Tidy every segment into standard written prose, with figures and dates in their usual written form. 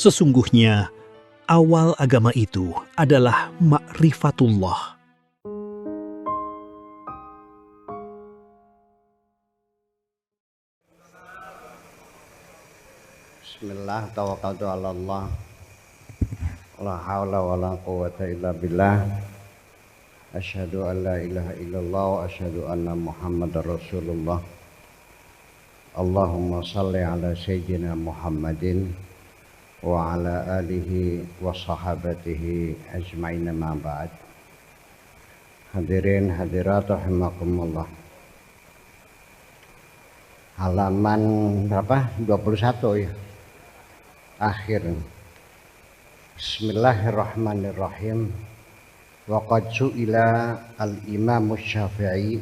Sesungguhnya awal agama itu adalah ma'rifatullah. Bismillah, tawakkaltu ala Allah. La haula wala quwwata illa billah. Asyhadu an la ilaha illallah wa asyhadu anna Muhammadar Rasulullah. Allahumma shalli ala sayyidina Muhammadin wa ala alihi wa sahabatihi ajmain, ma ba'd. Hadirin hadirat rahimakumullah. Halaman berapa? 21 ya. Akhir. Bismillahirrahmanirrahim. Wa qad su'ila al-Imam Syafi'i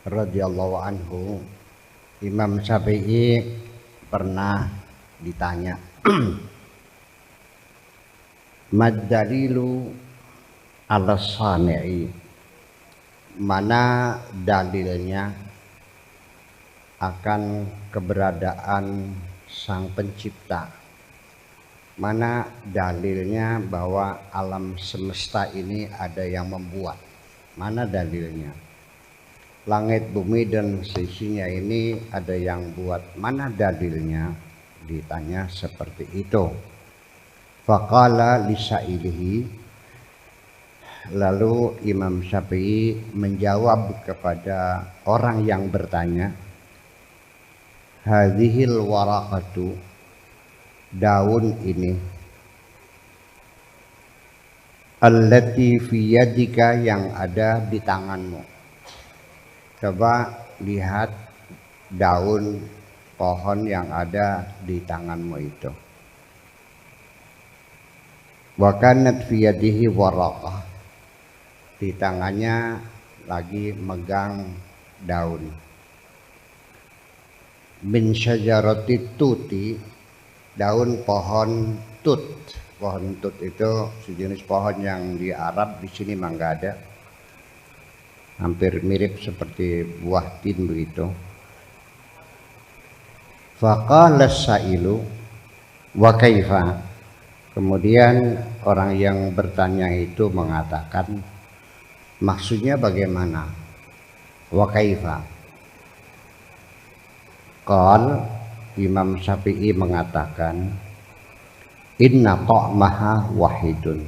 radhiyallahu anhu. Imam Syafi'i pernah ditanya, mad dalilu ala sani'i, mana dalilnya akan keberadaan sang pencipta? Mana dalilnya bahwa alam semesta ini ada yang membuat? Mana dalilnya? Langit, bumi dan seisinya ini ada yang buat. Mana dalilnya? Ditanya seperti itu. Faqala lisailihi, lalu Imam Syafi'i menjawab kepada orang yang bertanya, hadhil waraqatu, daun ini, allati fi yadika, yang ada di tanganmu. Coba lihat daun pohon yang ada di tanganmu itu. Wa kanat fi yadihi waraqah, di tangannya lagi megang daun. Min syajarati tuti, daun pohon tut. Pohon tut itu sejenis pohon yang di Arab, di sini mah nggak ada. Hampir mirip seperti buah tin begitu. Faqala sailu wa kaifa, kemudian orang yang bertanya itu mengatakan, maksudnya bagaimana? Wa kaifa. Qal, Imam Syafi'i mengatakan, inna ta'maha wahidun,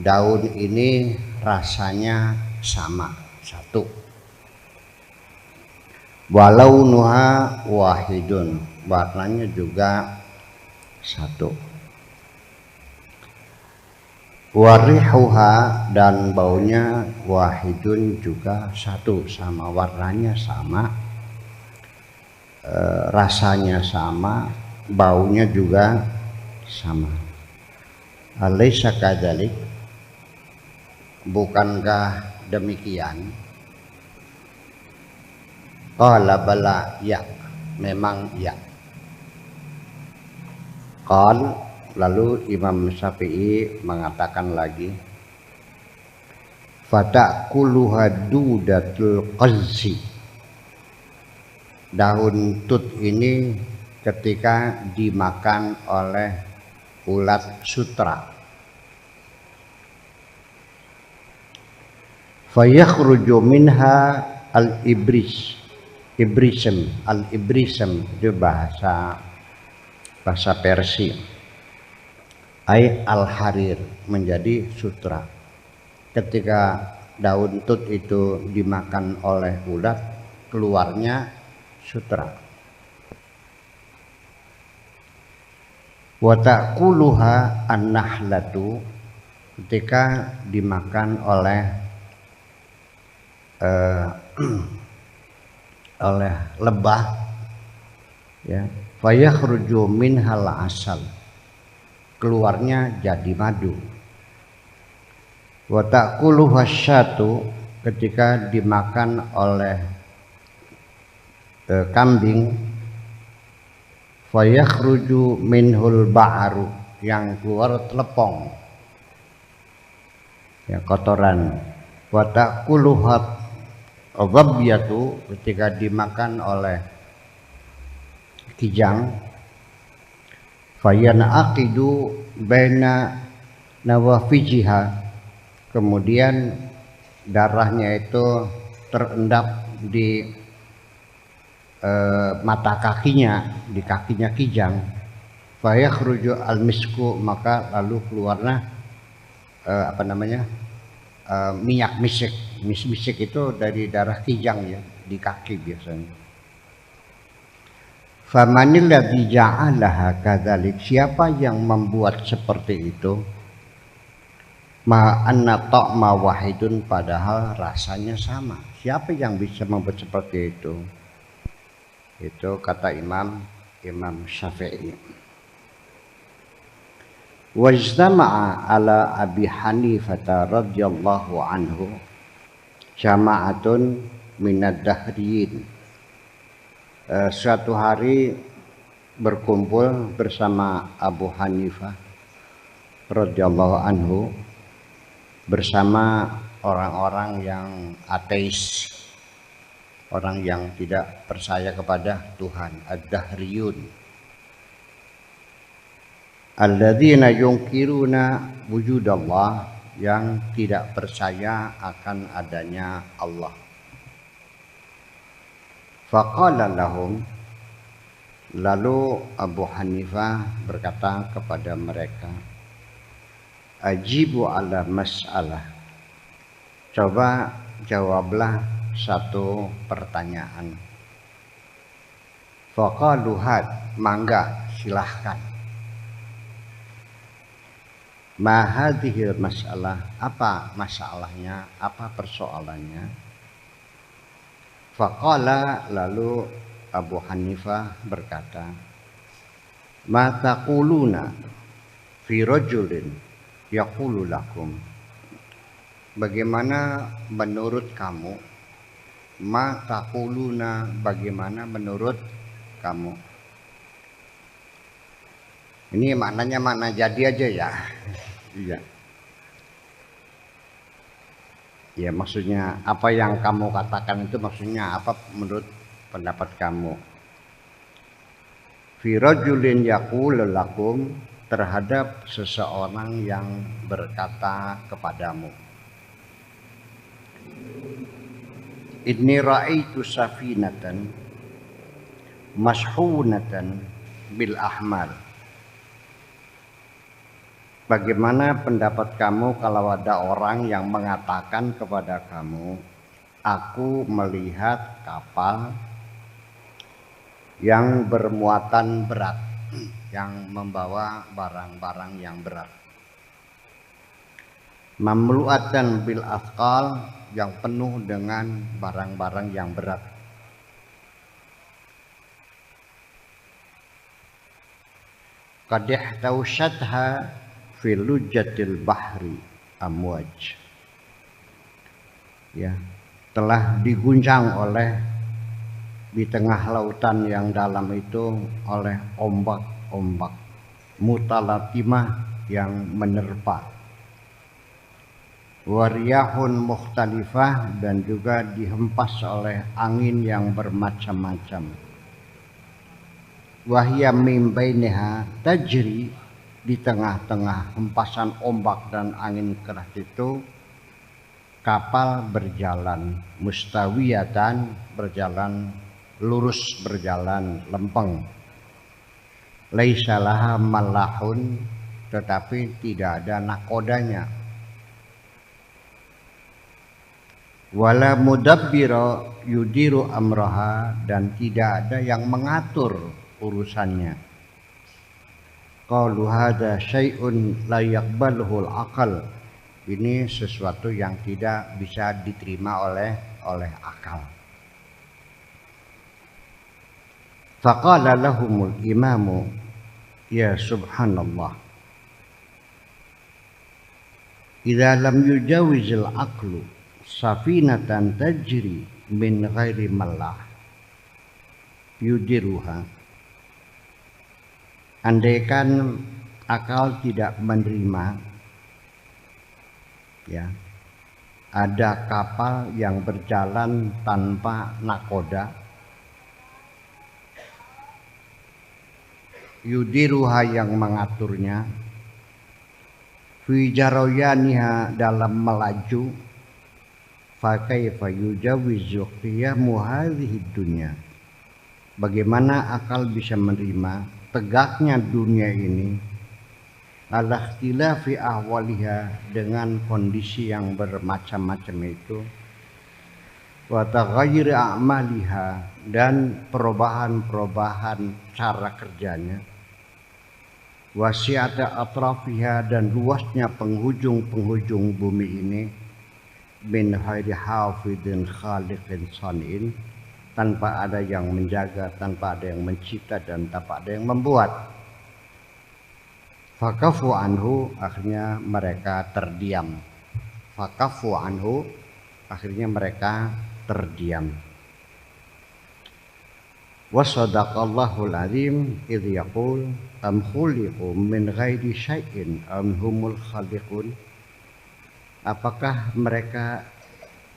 daun ini rasanya sama, satu. Walau nuha wahidun, warnanya juga satu. Warihuha, dan baunya wahidun, juga satu, sama, warnanya sama, rasanya sama, baunya juga sama. Alaysa kadzalik, bukankah demikian? Qala bala, ya, memang ya. Qal, lalu Imam Syafi'i mengatakan lagi, fata'kuluha dudatul qazzi, daun tut ini ketika dimakan oleh ulat sutra, fayakhruju minha al-ibris, ibrisem, al-ibrisem itu bahasa Persia, ay al-harir, menjadi sutra. Ketika daun tut itu dimakan oleh ulat, keluarnya sutra. Wa ta'kuluha an-nahlatu, ketika dimakan oleh oleh lebah, ya, fayakhruju minhal asal, keluarnya jadi madu. Wa ta'kuluha syatu, ketika dimakan oleh kambing, fayakhruju minhul ba'aru, yang keluar telepong, ya, kotoran. Wa ta'kuluha dhabiyatu, ketika dimakan oleh kijang, Fayanaqidu baina nawafijiha, kemudian darahnya itu terendap di mata kakinya, di kakinya kijang. Fayakhruju al-misku, maka lalu keluarlah minyak misik. Misik itu dari darah kijang ya, di kaki biasanya. Famanil ladzi ja'alaha kadzalik, siapa yang membuat seperti itu? Ma anna ta'ma wahidun, padahal rasanya sama. Siapa yang bisa membuat seperti itu? Itu kata Imam Syafi'i. Wajtama'a ala Abi Hanifah radhiyallahu anhu jama'atun minad dahriyin. Suatu hari berkumpul bersama Abu Hanifah radhiyallahu anhu bersama orang-orang yang ateis, orang yang tidak percaya kepada Tuhan, ad-dahriyun. Alladzina yunkiruna wujudallah, yang tidak percaya akan adanya Allah. Faqala lahum, lalu Abu Hanifah berkata kepada mereka, ajibu ala mas'alah, coba jawablah satu pertanyaan. Faqalu had, mangga silahkan. Ma hadhil masalah, apa masalahnya, apa persoalannya? Faqala, lalu Abu Hanifah berkata, ma taquluna fi rajulin yaqulu lakum, bagaimana menurut kamu, ma taquluna, bagaimana menurut kamu. Ini maknanya makna jadi aja ya. Iya. Ya, maksudnya apa yang kamu katakan itu maksudnya apa menurut pendapat kamu. Fi rajulin yaqulu lakum, terhadap seseorang yang berkata kepadamu, inni ra'aitu safinatan mashhunatan bil ahmar. Bagaimana pendapat kamu kalau ada orang yang mengatakan kepada kamu, aku melihat kapal yang bermuatan berat, yang membawa barang-barang yang berat. Mamlu'atan bil athqal, yang penuh dengan barang-barang yang berat. Qad ihtawshatha fil lujjatil bahri amwaj, ya, telah diguncang oleh di tengah lautan yang dalam itu oleh ombak-ombak mutalatimah yang menerpa, wariyahun mukhtalifah, dan juga dihempas oleh angin yang bermacam-macam. Wahya min bainiha tajri, di tengah-tengah hempasan ombak dan angin keras itu kapal berjalan mustawiyatan, berjalan lurus, berjalan lempeng. Laisa laha malahun, tetapi tidak ada nakodanya. Wala mudabbira yudiru amraha, dan tidak ada yang mengatur urusannya. Qalu hadza syai'un la yaqbaluhul aqal, ini sesuatu yang tidak bisa diterima oleh akal. Faqala lahumul imamu, ya subhanallah, idza lam yujawizil aqlu safinatan tajri min ghairi mallah yudiruha. Andaikan akal tidak menerima, ya, ada kapal yang berjalan tanpa nakoda, yudiruha yang mengaturnya, fi jaroyaniha dalam melaju, fa kaifa yujawizu qiyamu hadhihi dunya, bagaimana akal bisa menerima tegaknya dunia ini, ala ikhtilafi ahwaliha dengan kondisi yang bermacam-macam itu, wa taghayyur a'maliha dan perubahan-perubahan cara kerjanya, wasi'ata atrafiha dan luasnya penghujung-penghujung bumi ini, min khairi hafidin khaliqin sani'in, tanpa ada yang menjaga, tanpa ada yang mencipta dan tanpa ada yang membuat. Fakafu anhu, akhirnya mereka terdiam. Fakafu anhu, akhirnya mereka terdiam. Wasadaqallahul azim idh yaqul am khuliqu min ghairi syai'in am humul khaliqun. Apakah mereka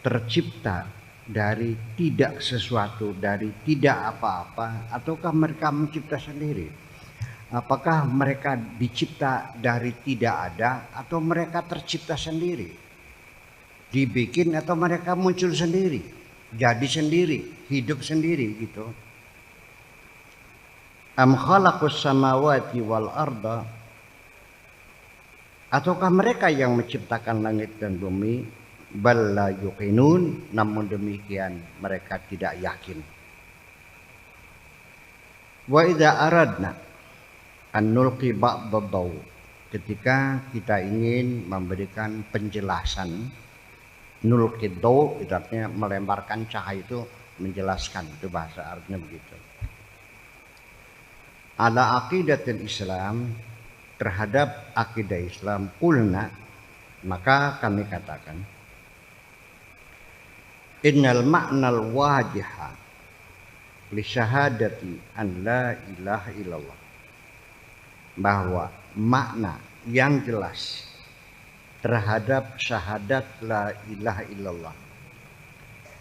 tercipta dari tidak sesuatu, dari tidak apa-apa, ataukah mereka mencipta sendiri? Apakah mereka dicipta dari tidak ada atau mereka tercipta sendiri? Dibikin atau mereka muncul sendiri? Jadi sendiri, hidup sendiri gitu. Am khalaqus samawati wal arda, ataukah mereka yang menciptakan langit dan bumi? Bal la yuqinun, namun demikian mereka tidak yakin. Wa idza aradna an nulqi ba'da daw, ketika kita ingin memberikan penjelasan, nulqi daw itu artinya melemparkan cahaya, itu menjelaskan, itu bahasa Arabnya begitu. Ala aqidatul Islam, terhadap akidah Islam, qulna, maka kami katakan, innal ma'nal wajiha li syahadati an la ilaha illallah, bahwa makna yang jelas terhadap syahadat la ilaha illallah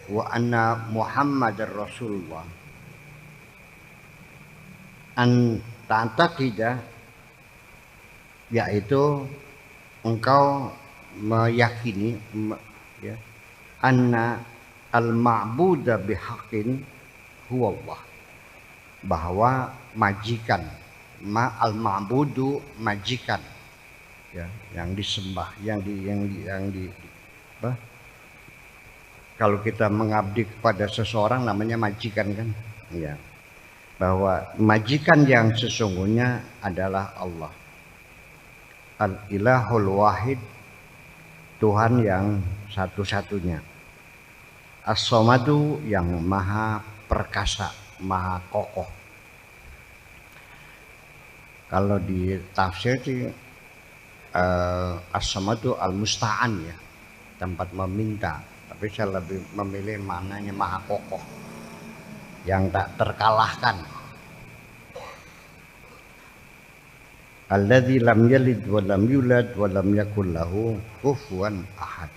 wa anna Muhammadar Rasulullah, an ta'taqidah, yaitu engkau meyakini ya, anna al-ma'buda bihaqqin huwa Allah, bahwa majikan, al-ma'budu majikan ya, yang disembah, yang di apa? Kalau kita mengabdi kepada seseorang namanya majikan kan, ya, bahwa majikan yang sesungguhnya adalah Allah, al-ilahul wahid, Tuhan yang satu-satunya, as-somadu, yang maha perkasa, maha kokoh. Kalau di tafsir sih as-somadu al-musta'an ya, tempat meminta, tapi saya lebih memilih maknanya maha kokoh, yang tak terkalahkan. Alladzi lam yalid wa lam yulad wa lam yakul lahu kufuwan ahad.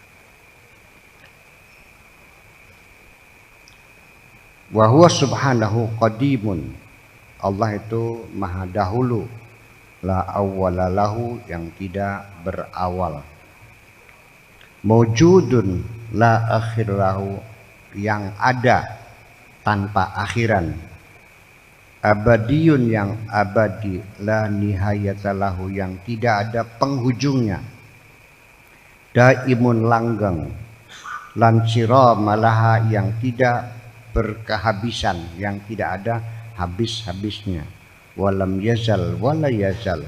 Wa huwa subhanahu qadimun, Allah itu maha dahulu, la awwala lahu, yang tidak berawal, mawjudun la akhir lahu, yang ada tanpa akhiran, abadiyun, yang abadi, la nihayata lahu, yang tidak ada penghujungnya, daimun, langgeng, lansira malaha, yang tidak berkehabisan, yang tidak ada habis-habisnya, walam yazal wala yazal,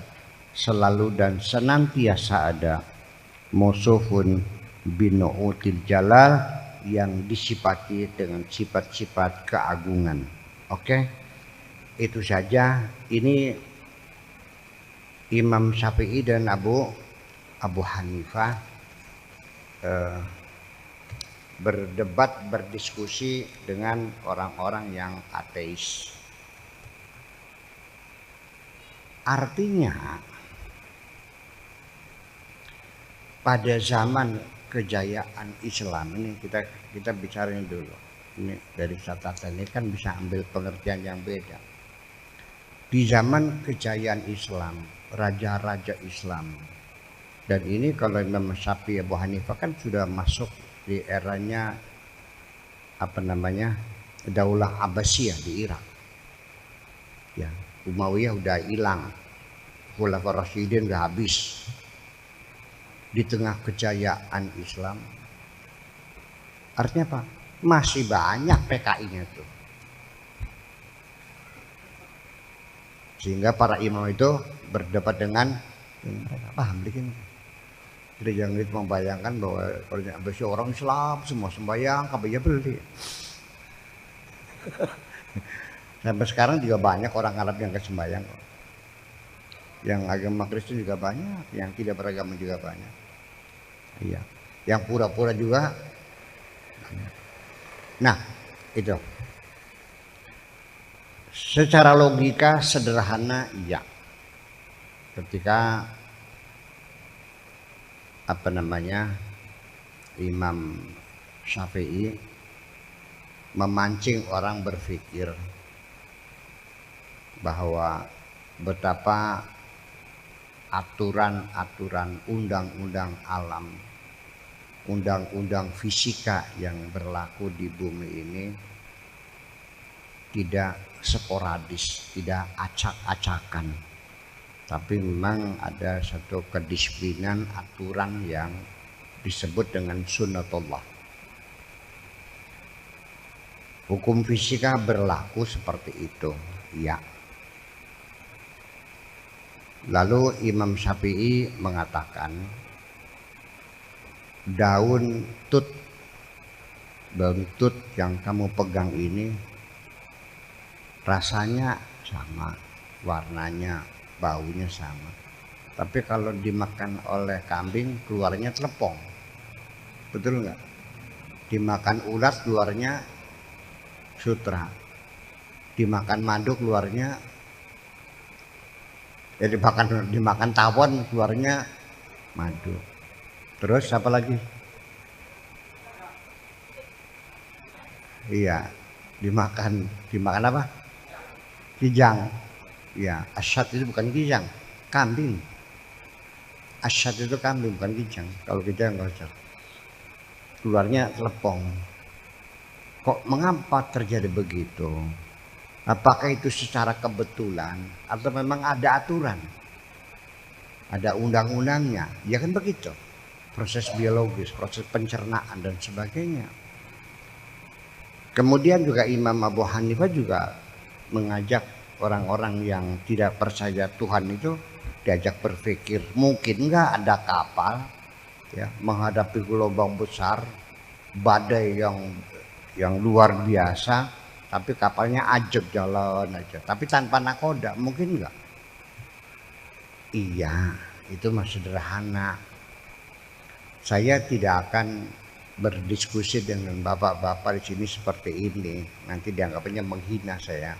selalu dan senantiasa ada, musufun binu'util jalal, yang disifati dengan sifat-sifat keagungan. Oke, itu saja. Ini Imam Syafi'i dan Abu Hanifah berdebat, berdiskusi dengan orang-orang yang ateis. Artinya pada zaman kejayaan Islam ini, kita bicara ini dulu. Ini dari catatan ini kan bisa ambil pengertian yang beda. di zaman kejayaan Islam, raja-raja Islam. Dan ini kalau Imam Syafi'i, Abu Hanifah kan sudah masuk di eranya Daulah Abbasiyah di Irak. Ya, Umayyah udah hilang, Khulafaur Rasyidin udah habis. Di tengah kejayaan Islam, artinya apa? Masih banyak PKI-nya tuh. Sehingga para imam itu berdebat dengan mereka, paham bikin. Jadi jangan itu membayangkan bahwa kalau orang Islam semua sembahyang, kabeh beli. Sampai sekarang juga banyak orang Arab yang kesembahyang. Yang agama Kristen juga banyak, yang tidak beragama juga banyak. Iya, yang pura-pura juga. Nah, itu. Secara logika sederhana, iya. Ketika Imam Syafi'i memancing orang berpikir bahwa betapa aturan-aturan undang-undang alam, undang-undang fisika yang berlaku di bumi ini tidak sporadis, tidak acak-acakan, tapi memang ada satu kedisiplinan aturan yang disebut dengan sunnatullah. Hukum fisika berlaku seperti itu, ya. Lalu Imam Syafi'i mengatakan daun tut yang kamu pegang ini rasanya sama, warnanya, baunya sama. Tapi kalau dimakan oleh kambing keluarnya telepong. Betul nggak? Dimakan ulat keluarnya sutra. Dimakan madu keluarnya dimakan tawon keluarnya madu. Terus apa lagi? Iya, dimakan apa? Kijang. Ya, asyad itu bukan kijang, kambing. Asyad itu kambing bukan kijang. Kalau kijang nggak usah. Keluarnya telepong. Kok mengapa terjadi begitu? Apakah itu secara kebetulan atau memang ada aturan? Ada undang-undangnya? Ya kan begitu. Proses biologis, proses pencernaan dan sebagainya. Kemudian juga Imam Abu Hanifah juga mengajak orang-orang yang tidak percaya Tuhan itu diajak berpikir, mungkin nggak ada kapal ya menghadapi gelombang besar, badai yang luar biasa, tapi kapalnya ajak jalan aja, tapi tanpa nakoda, mungkin nggak? Iya, itu masih sederhana. Saya tidak akan berdiskusi dengan bapak-bapak di sini seperti ini, nanti dianggapnya menghina saya.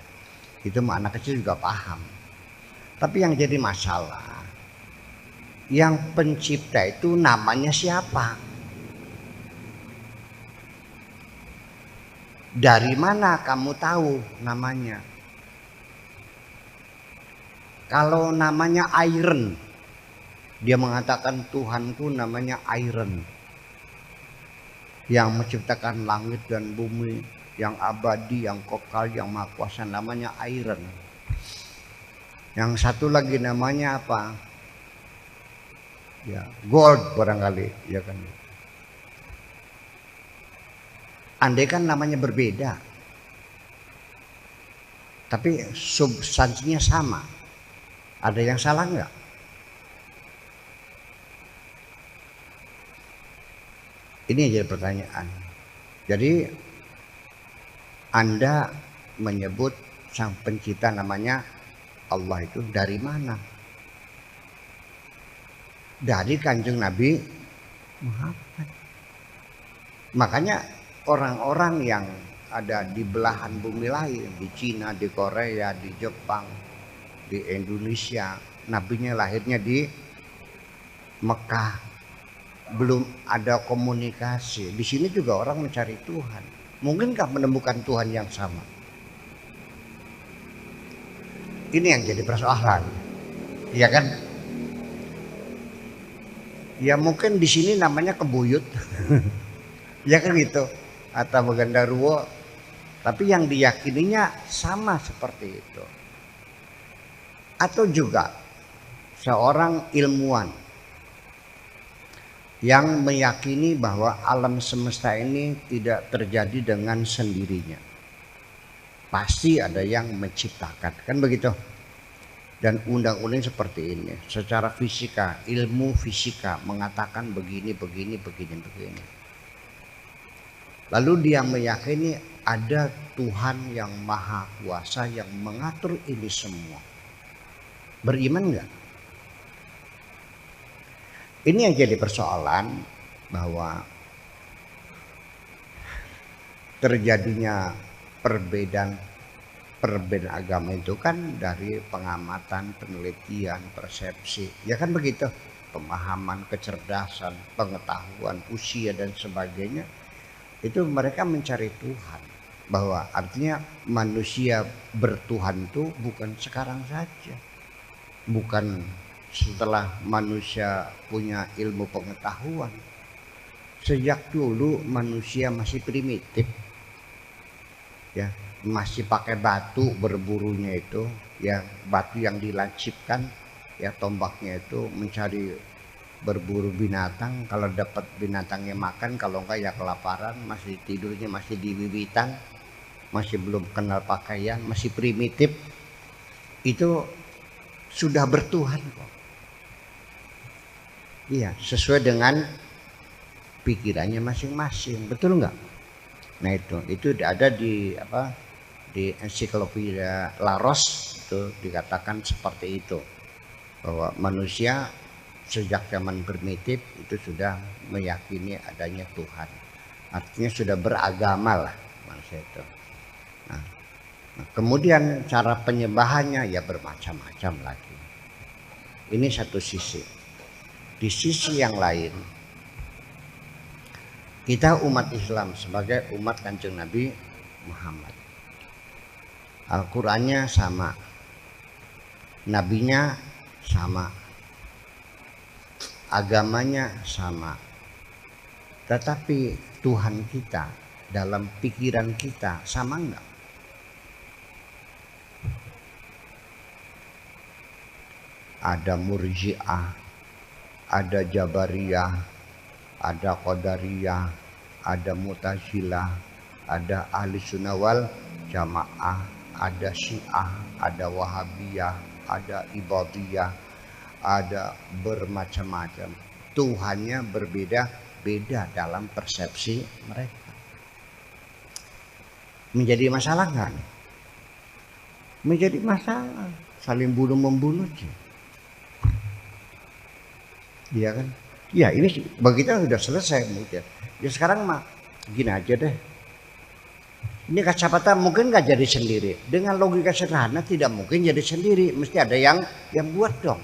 Itu anak kecil juga paham. Tapi yang jadi masalah, yang pencipta itu namanya siapa? Dari mana kamu tahu namanya? Kalau namanya Iron, dia mengatakan Tuhanku namanya Iron, yang menciptakan langit dan bumi, yang abadi, yang kekal, yang maha kuasa, namanya Iron. Yang satu lagi namanya apa? Ya, Gold barangkali, ya kan. Andai kan namanya berbeda, tapi substansinya sama, ada yang salah nggak? Ini jadi pertanyaan. Jadi Anda menyebut sang pencipta namanya Allah itu dari mana? Dari Kanjeng Nabi Muhammad. Makanya orang-orang yang ada di belahan bumi lain, di Cina, di Korea, di Jepang, di Indonesia, nabinya lahirnya di Mekah, belum ada komunikasi. Di sini juga orang mencari Tuhan. Mungkinkah menemukan Tuhan yang sama? Ini yang jadi persoalan, ya kan? Ya mungkin di sini namanya kebuyut, ya kan gitu, atau Bagandaruwo. Tapi yang diyakininya sama seperti itu. Atau juga seorang ilmuwan yang meyakini bahwa alam semesta ini tidak terjadi dengan sendirinya. Pasti ada yang menciptakan, kan begitu. Dan undang-undang seperti ini, secara fisika, ilmu fisika mengatakan begini. Lalu dia meyakini ada Tuhan yang maha kuasa yang mengatur ini semua. Beriman enggak? Ini yang jadi persoalan, bahwa terjadinya perbedaan agama itu kan dari pengamatan, penelitian, persepsi, ya kan begitu, pemahaman, kecerdasan, pengetahuan, usia dan sebagainya. Itu mereka mencari Tuhan, bahwa artinya manusia bertuhan itu bukan sekarang saja, bukan setelah manusia punya ilmu pengetahuan. Sejak dulu manusia masih primitif, ya, masih pakai batu berburunya itu, ya, batu yang dilancipkan, ya, tombaknya itu mencari berburu binatang. Kalau dapat binatangnya makan, kalau enggak ya kelaparan. Masih tidurnya masih di wiwitan, masih belum kenal pakaian, masih primitif. Itu sudah bertuhan kok. Iya, sesuai dengan pikirannya masing-masing, betul enggak? Nah itu ada di di ensiklopedia Laros itu dikatakan seperti itu, bahwa manusia sejak zaman primitif itu sudah meyakini adanya Tuhan, artinya sudah beragama lah manusia itu. Nah, kemudian cara penyembahannya ya bermacam-macam lagi. Ini satu sisi. Di sisi yang lain, kita umat Islam sebagai umat Kanjeng Nabi Muhammad, Al-Qur'annya sama, nabinya sama, agamanya sama. Tetapi Tuhan kita dalam pikiran kita sama enggak? Ada Murji'ah, ada Jabariyah, ada Qadariyah, ada Mu'tazilah, ada Ahli Sunnah wal Jamaah, ada Syiah, ada Wahabiyah, ada Ibadiyah, ada bermacam-macam. Tuhannya berbeda-beda dalam persepsi mereka. Menjadi masalah kan? Menjadi masalah, saling bunuh-membunuh sih. Iya kan? Ya ini bagi kita sudah selesai mungkin. Ya sekarang mah gini aja deh. Ini kacamata mungkin nggak jadi sendiri. Dengan logika sederhana tidak mungkin jadi sendiri. Mesti ada yang buat dong.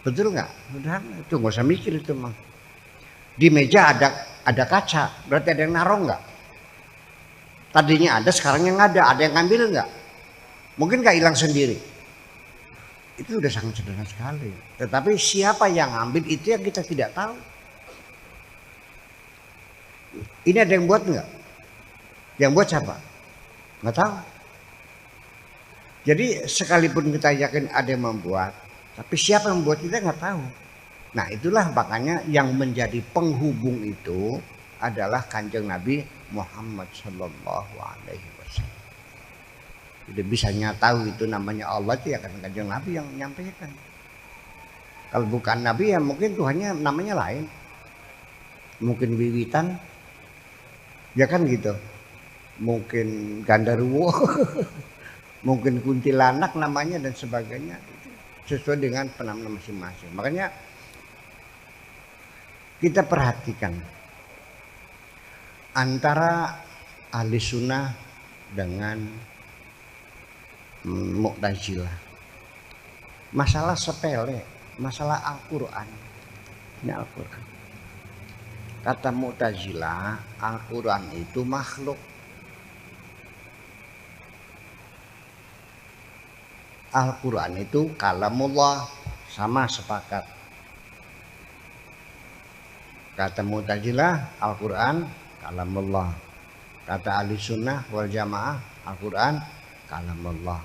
Betul nggak? Udah itu nggak usah mikir itu mah. Di meja ada kaca, berarti ada yang naruh nggak? Tadinya ada, sekarang yang ada yang ngambil nggak? Mungkin nggak hilang sendiri. Itu udah sangat sederhana sekali. Tetapi siapa yang ambil itu yang kita tidak tahu. Ini ada yang buat nggak? Yang buat siapa? Nggak tahu. Jadi sekalipun kita yakin ada yang membuat, tapi siapa yang membuat kita nggak tahu. Nah itulah makanya yang menjadi penghubung itu adalah Kanjeng Nabi Muhammad Sallallahu Alaihi Wasallam. Jadi bisanya tahu itu namanya Allah itu ya kan Kanjeng Nabi yang menyampaikan. Kalau bukan Nabi ya mungkin Tuhannya namanya lain. Mungkin wiwitan, ya kan gitu. Mungkin Gandaruwo, mungkin kuntilanak namanya dan sebagainya. Sesuai dengan penamaan masing-masing. Makanya kita perhatikan antara ahli sunnah dengan Mu'tazilah. Masalah sepele, masalah Al-Quran. Ini Al-Quran. Kata Mu'tazilah, Al-Quran itu makhluk. Al-Quran itu kalamullah, sama sepakat. Kata Mu'tazilah, Al-Quran kalamullah. Kata Ahli Sunnah wal Jamaah, Al-Quran kalamullah.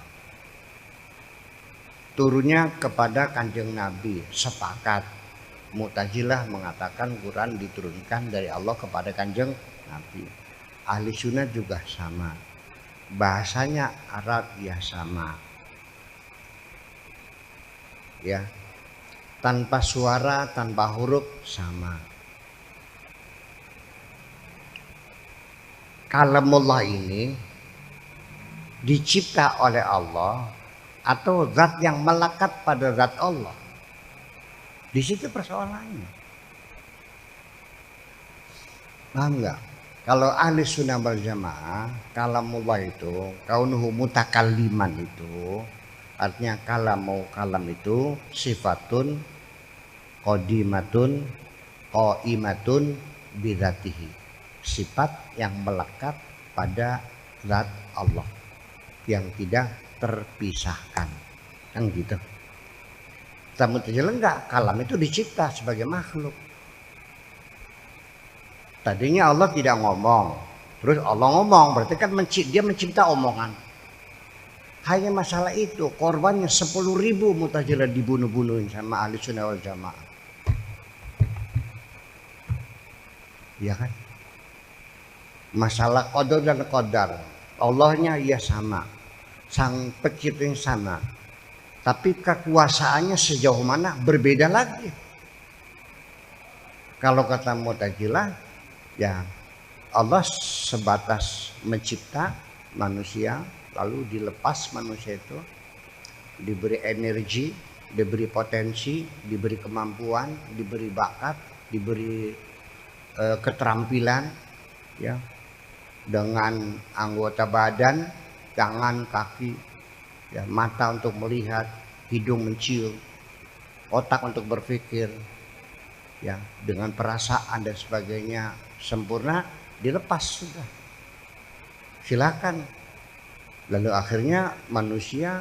Turunnya kepada Kanjeng Nabi, sepakat. Mu'tazilah mengatakan Quran diturunkan dari Allah kepada Kanjeng Nabi. Ahli Sunnah juga sama. Bahasanya Arab ya sama. Ya, tanpa suara, tanpa huruf sama. Kalamullah ini dicipta oleh Allah atau zat yang melekat pada zat Allah. Di situ persoalannya. Paham nggak? Kalau ahli sunnah wal jamaah, kalamullah itu, kaunuhu mutakalliman itu, artinya kalam itu sifatun qadimatun qaimatun bidzatihi, sifat yang melekat pada zat Allah yang tidak terpisahkan, kan gitu. Mu'tazilah enggak, kalam itu dicipta sebagai makhluk. Tadinya Allah tidak ngomong, terus Allah ngomong, berarti kan dia mencipta omongan. Hanya masalah itu, korbannya 10.000 Mu'tazilah dibunuh-bunuhin sama ahli sunnah wal jamaah. Iya kan? Masalah qadar dan qadar, Allahnya ya sama, sang pencipta yang sama, tapi kekuasaannya sejauh mana berbeda lagi. Kalau kata Mu'tazilah, ya Allah sebatas mencipta manusia, lalu dilepas manusia itu, diberi energi, diberi potensi, diberi kemampuan, diberi bakat, diberi keterampilan, ya, dengan anggota badan, tangan, kaki, ya, mata untuk melihat, hidung mencium, otak untuk berpikir, ya, dengan perasaan dan sebagainya sempurna, dilepas sudah. Silakan. Lalu akhirnya manusia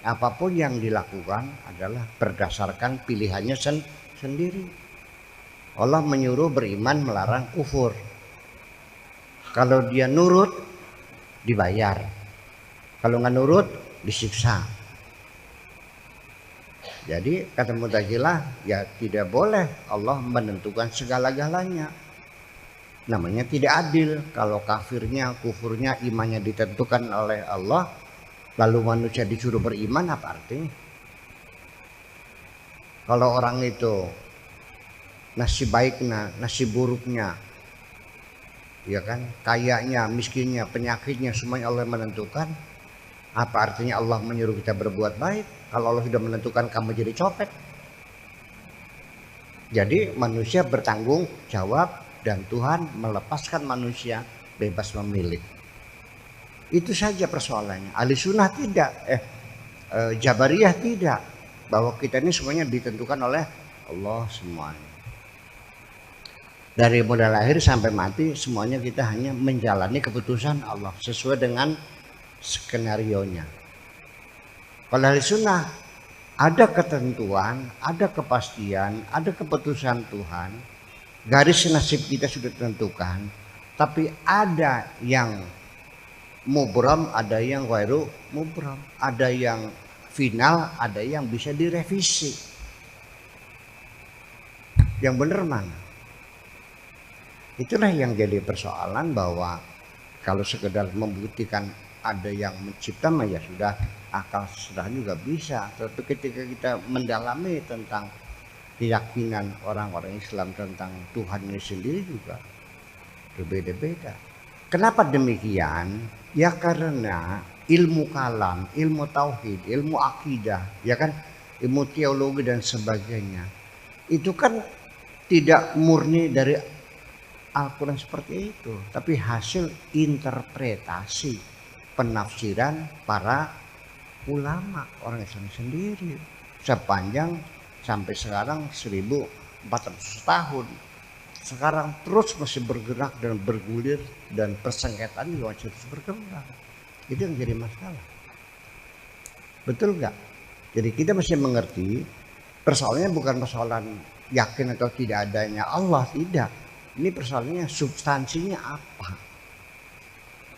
apapun yang dilakukan adalah berdasarkan pilihannya sendiri. Allah menyuruh beriman, melarang kufur. Kalau dia nurut, dibayar. Kalau nggak nurut, disiksa. Jadi kata Mu'tazilah, ya tidak boleh Allah menentukan segala-galanya. Namanya tidak adil. Kalau kafirnya, kufurnya, imannya ditentukan oleh Allah, lalu manusia disuruh beriman, apa artinya? Kalau orang itu nasib baiknya, nasib buruknya, ya kan, kayanya, miskinnya, penyakitnya, semuanya Allah menentukan. Apa artinya Allah menyuruh kita berbuat baik kalau Allah sudah menentukan kamu jadi copet? Jadi manusia bertanggung jawab dan Tuhan melepaskan manusia bebas memilih. Itu saja persoalannya. Ahli sunnah tidak, Jabariyah tidak, bahwa kita ini semuanya ditentukan oleh Allah semuanya. Dari mulai lahir sampai mati semuanya kita hanya menjalani keputusan Allah sesuai dengan skenarionya. Kalau ahli sunnah ada ketentuan, ada kepastian, ada keputusan Tuhan, garis nasib kita sudah ditentukan, tapi ada yang mubram, ada yang ghairu mubram, ada yang final, ada yang bisa direvisi. Yang benar mana? Itulah yang jadi persoalan, bahwa kalau sekedar membuktikan ada yang mencipta, ya sudah, akal sedah juga bisa. Tapi ketika kita mendalami tentang keyakinan orang-orang Islam tentang Tuhannya sendiri juga berbeda-beda. Kenapa demikian? Ya karena ilmu kalam, ilmu tauhid, ilmu akidah, ya kan, ilmu teologi dan sebagainya, itu kan tidak murni dari Al-Quran seperti itu, tapi hasil interpretasi, penafsiran para ulama orang Islam sendiri sepanjang sampai sekarang 1400 tahun. Sekarang terus masih bergerak dan bergulir, dan persengketaan juga masih terus berkembang. Itu yang jadi masalah. Betul nggak? Jadi kita mesti mengerti persoalannya bukan persoalan yakin atau tidak adanya Allah, tidak. Ini persoalannya substansinya apa?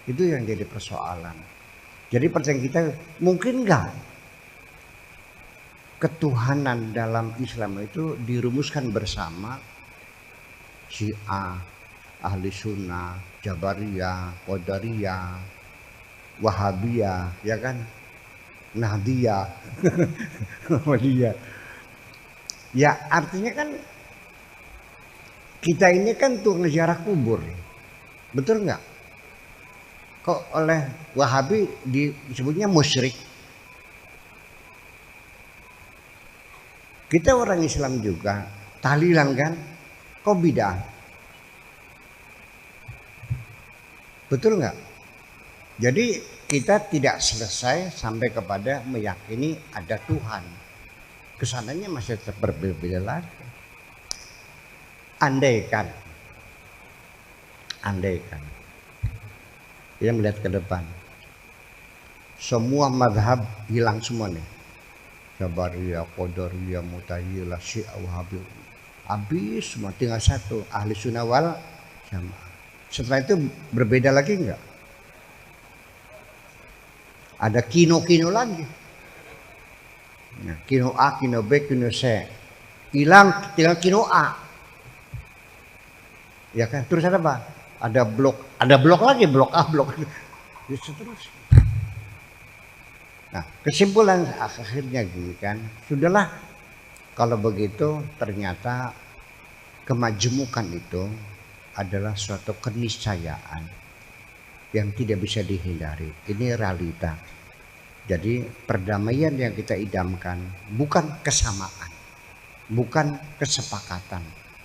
Itu yang jadi persoalan. Jadi pertanyaan kita, mungkin nggak ketuhanan dalam Islam itu dirumuskan bersama Syiah, Ahli Sunnah, Jabariyah, Qadariyah, Wahabiyah, ya kan? Nahdiyah, Muhammadiyah. Ya artinya kan kita ini kan tukang ziarah kubur, betul nggak? Kok oleh Wahabi disebutnya musyrik? Kita orang Islam juga tahlilan kan, kok bidah? Betul nggak? Jadi kita tidak selesai sampai kepada meyakini ada Tuhan. Kesananya masih tetap berbeda lagi. Andaikan kita melihat ke depan, semua madhab hilang semua nih. Jabariyah, Qadariyah, Mu'tazilah, Syiah, Wahabi, habis semua, tinggal satu, Ahli Sunnah wal Jamaah. Setelah itu berbeda lagi enggak? Ada kino-kino lagi. Nah, kino A, kino B, kino C. Hilang, tinggal kino A. Ya kan? Terus ada apa? Ada blok lagi, blok A, blok B. Terus. Nah, kesimpulan akhirnya gini kan, sudahlah kalau begitu ternyata kemajemukan itu adalah suatu keniscayaan yang tidak bisa dihindari. Ini realita. Jadi perdamaian yang kita idamkan bukan kesamaan, bukan kesepakatan,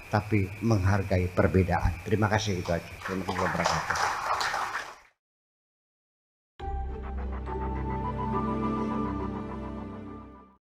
tapi menghargai perbedaan. Terima kasih, itu aja. Terima kasih wabarakatuh.